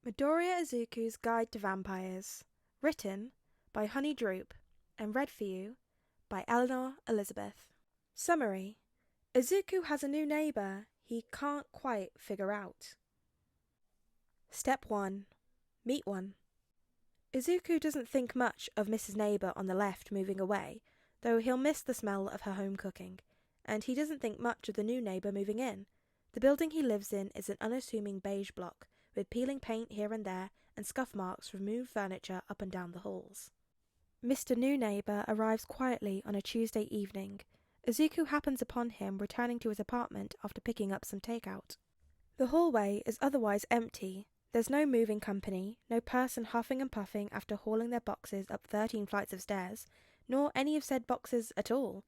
Midoriya Izuku's Guide to Vampires. Written by Honeydroop and read for you by Eleanor Elizabeth. Summary. Izuku has a new neighbour he can't quite figure out. Step 1. Meet one. Izuku doesn't think much of Mrs. Neighbour on the left moving away, though he'll miss the smell of her home cooking, and he doesn't think much of the new neighbour moving in. The building he lives in is an unassuming beige block, with peeling paint here and there and scuff marks from moved furniture up and down the halls. Mr. New Neighbour arrives quietly on a Tuesday evening. Izuku happens upon him returning to his apartment after picking up some takeout. The hallway is otherwise empty. There's no moving company, no person huffing and puffing after hauling their boxes up 13 flights of stairs, nor any of said boxes at all.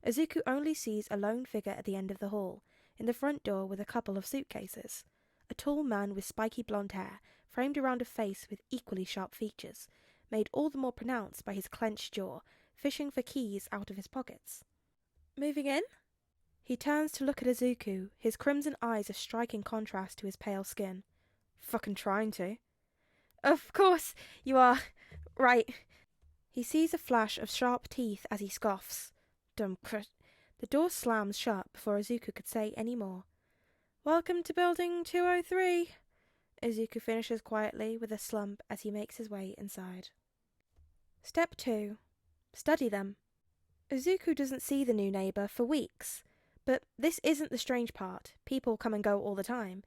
Izuku only sees a lone figure at the end of the hall, in the front door with a couple of suitcases. A tall man with spiky blonde hair, framed around a face with equally sharp features, made all the more pronounced by his clenched jaw, fishing for keys out of his pockets. Moving in? He turns to look at Izuku, his crimson eyes a striking contrast to his pale skin. Fucking trying to. Of course you are. Right. He sees a flash of sharp teeth as he scoffs. Dumb crut. The door slams shut before Izuku could say any more. Welcome to building 203. Izuku finishes quietly with a slump as he makes his way inside. Step 2. Study them. Izuku doesn't see the new neighbour for weeks. But this isn't the strange part. People come and go all the time,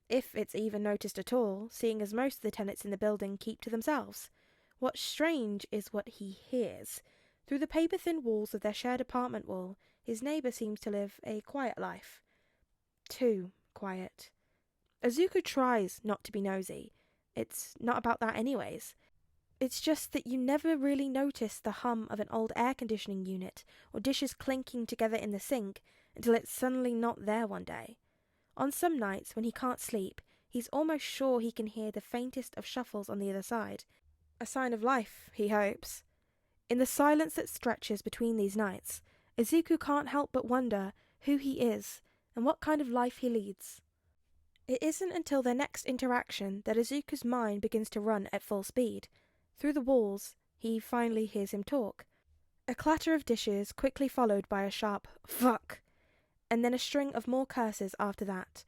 if it's even noticed at all, seeing as most of the tenants in the building keep to themselves. What's strange is what he hears. Through the paper-thin walls of their shared apartment wall, his neighbour seems to live a quiet life. Too quiet. Izuku tries not to be nosy. It's not about that anyways. It's just that you never really notice the hum of an old air conditioning unit or dishes clinking together in the sink until it's suddenly not there one day. On some nights when he can't sleep, he's almost sure he can hear the faintest of shuffles on the other side. A sign of life, he hopes. In the silence that stretches between these nights, Izuku can't help but wonder who he is and what kind of life he leads. It isn't until their next interaction that Izuku's mind begins to run at full speed. Through the walls, he finally hears him talk. A clatter of dishes quickly followed by a sharp fuck, and then a string of more curses after that.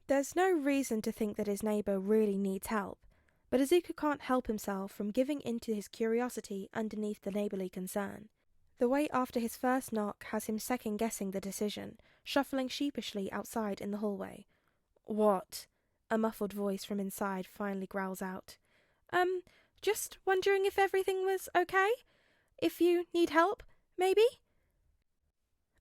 There's no reason to think that his neighbour really needs help, but Izuku can't help himself from giving in to his curiosity underneath the neighbourly concern. The wait after his first knock has him second-guessing the decision, shuffling sheepishly outside in the hallway. What? A muffled voice from inside finally growls out. Just wondering if everything was okay? If you need help, maybe?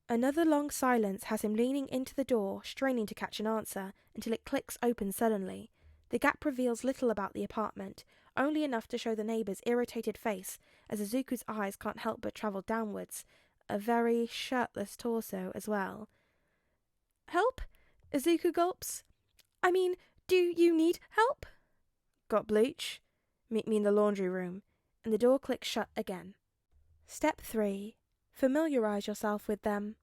Another long silence has him leaning into the door, straining to catch an answer, until it clicks open suddenly. The gap reveals little about the apartment, only enough to show the neighbour's irritated face, as Izuku's eyes can't help but travel downwards, a very shirtless torso as well. Help? Izuku gulps. I mean, do you need help? Got bleach? Meet me in the laundry room, and the door clicks shut again. Step 3. Familiarize yourself with them.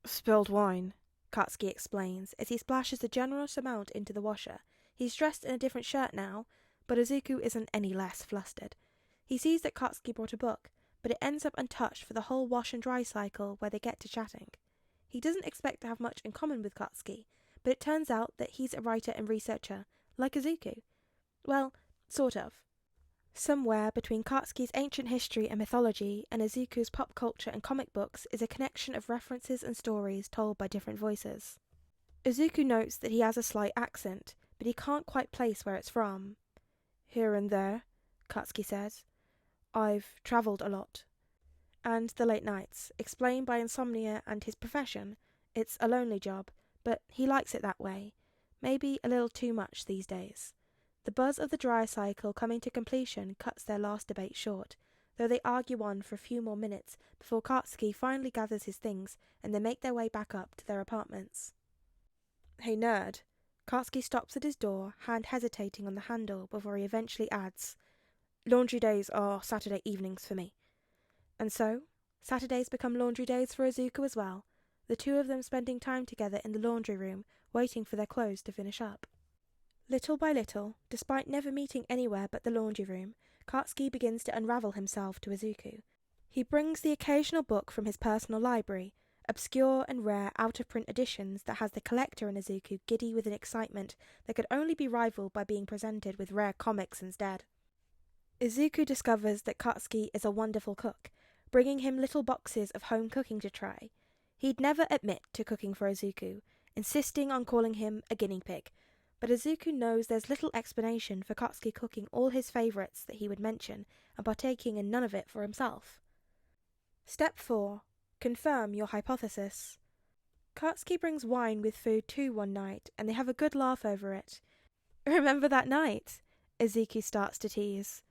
Spilled wine, Katsuki explains as he splashes a generous amount into the washer. He's dressed in a different shirt now, but Izuku isn't any less flustered. He sees that Katsuki brought a book, but it ends up untouched for the whole wash and dry cycle where they get to chatting. He doesn't expect to have much in common with Katsuki, but it turns out that he's a writer and researcher, like Izuku. Well, sort of. Somewhere between Katsuki's ancient history and mythology and Izuku's pop culture and comic books is a connection of references and stories told by different voices. Izuku notes that he has a slight accent, but he can't quite place where it's from. Here and there, Katsuki says. I've travelled a lot. And the late nights, explained by insomnia and his profession. It's a lonely job, but he likes it that way. Maybe a little too much these days. The buzz of the dryer cycle coming to completion cuts their last debate short, though they argue on for a few more minutes before Katsuki finally gathers his things and they make their way back up to their apartments. Hey nerd. Katsuki stops at his door, hand hesitating on the handle before he eventually adds, Laundry days are Saturday evenings for me. And so, Saturdays become laundry days for Izuku as well, the two of them spending time together in the laundry room, waiting for their clothes to finish up. Little by little, despite never meeting anywhere but the laundry room, Katsuki begins to unravel himself to Izuku. He brings the occasional book from his personal library, obscure and rare out-of-print editions that has the collector in Izuku giddy with an excitement that could only be rivaled by being presented with rare comics instead. Izuku discovers that Katsuki is a wonderful cook, bringing him little boxes of home cooking to try. He'd never admit to cooking for Izuku, insisting on calling him a guinea pig, but Izuku knows there's little explanation for Katsuki cooking all his favourites that he would mention and partaking in none of it for himself. Step 4. Confirm your hypothesis. Katsuki brings wine with food too one night, and they have a good laugh over it. Remember that night? Izuku starts to tease.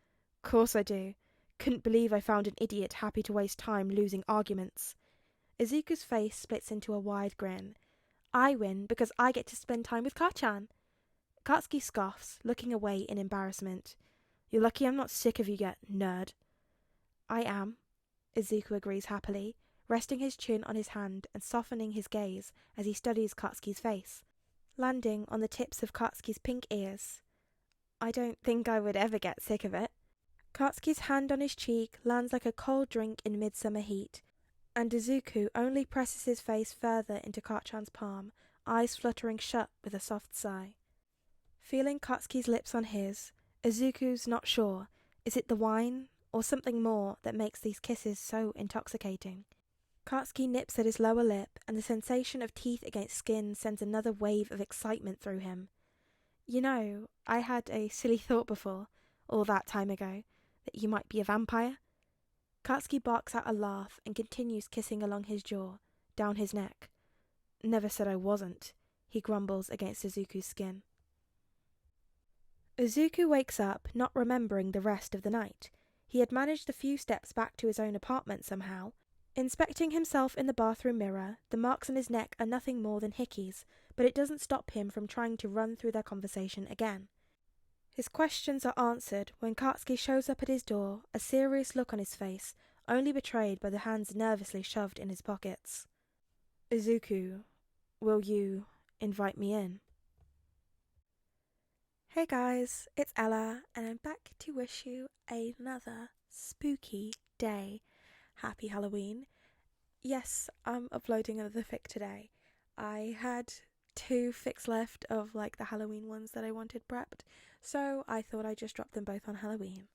Course I do. Couldn't believe I found an idiot happy to waste time losing arguments. Izuku's face splits into a wide grin. I win because I get to spend time with Kachan. Katsuki scoffs, looking away in embarrassment. You're lucky I'm not sick of you yet, nerd. I am, Izuku agrees happily, resting his chin on his hand and softening his gaze as he studies Katsuki's face, landing on the tips of Katsuki's pink ears. I don't think I would ever get sick of it. Katsuki's hand on his cheek lands like a cold drink in midsummer heat, and Izuku only presses his face further into Kachan's palm, eyes fluttering shut with a soft sigh. Feeling Katsuki's lips on his, Izuku's not sure, is it the wine or something more that makes these kisses so intoxicating? Katsuki nips at his lower lip, and the sensation of teeth against skin sends another wave of excitement through him. You know, I had a silly thought before, all that time ago, that you might be a vampire. Katsuki barks out a laugh and continues kissing along his jaw, down his neck. Never said I wasn't, he grumbles against Izuku's skin. Izuku wakes up, not remembering the rest of the night. He had managed the few steps back to his own apartment somehow. Inspecting himself in the bathroom mirror, the marks on his neck are nothing more than hickeys, but it doesn't stop him from trying to run through their conversation again. His questions are answered when Katsuki shows up at his door, a serious look on his face, only betrayed by the hands nervously shoved in his pockets. Izuku, will you invite me in? Hey guys, it's Ella, and I'm back to wish you another spooky day. Happy Halloween. Yes, I'm uploading another fic today. I had 2 fics left of the Halloween ones that I wanted prepped, so I thought I'd just drop them both on Halloween.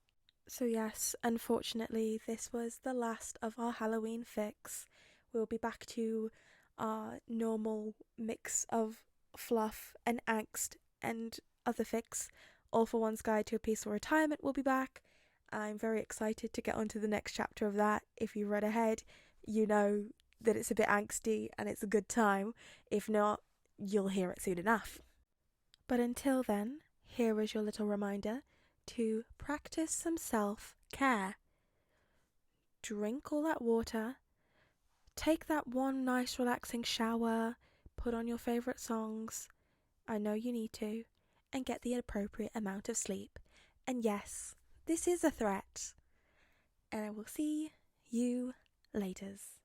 So yes, unfortunately this was the last of our Halloween fics. We'll be back to our normal mix of fluff and angst and other fics. All for One's Guide to a Peaceful Retirement will be back. I'm very excited to get on to the next chapter of that. If you read ahead, you know that it's a bit angsty and it's a good time. If not, you'll hear it soon enough. But until then, here is your little reminder to practice some self-care. Drink all that water, take that one nice relaxing shower, put on your favourite songs, I know you need to, and get the appropriate amount of sleep. And yes, this is a threat. And I will see you laters.